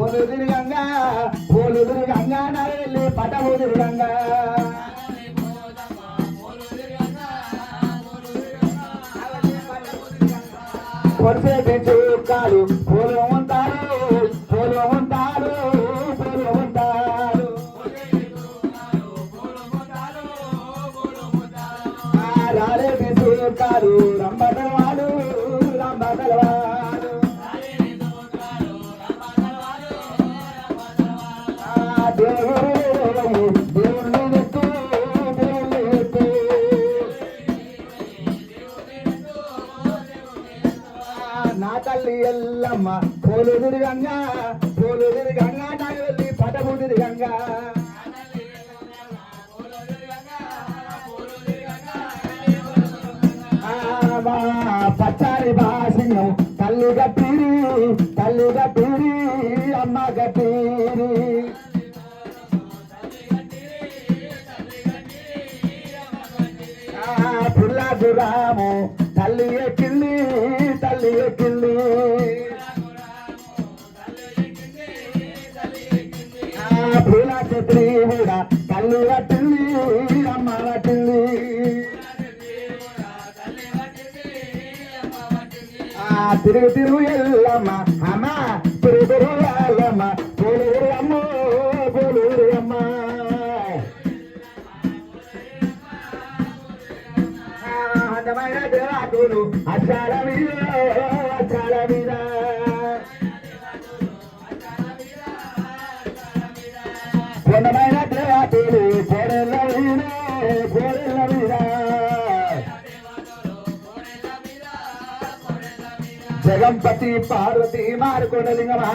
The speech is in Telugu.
పోలు తిరిగంగా పోలు తిరిగంగా నల్లి పటము తిరిగంగా కొరిసేటి చుక్కాలు పూలు ఉంటారు పూలు ఉంటారు పూలు ఉంటారు రాలేటి చుక్కాలు రంబగలవాడు రంబగలవాడు దేవుళ్ళు ఎత్తు దేవుళ్ళు ఎత్తు నా తల్లి ఎల్లమ్మ పోలు తిరిగంగా నగలి పటము తిరిగంగా పచ్చారి బాసింగం తల్లి గప్పీరి అమ్మ గప్పీరి పుల్ల గురాము తల్లి ఎక్కింది పూల చెత్రి కూడా తల్లి పట్టింది అమ్మ పట్టింది తిరుగు ఎల్లమ్మ అమ్మ తిరుగు ఎల్లమ్మ పోలూరు అమ్మ పోలూరు అమ్మ అందమైన దేవాకులు అచ్చాల మీద కొండమైన దేవాకులు పోరెల్ల మీద జగంపతి పార్వతి మారుకొండలింగమా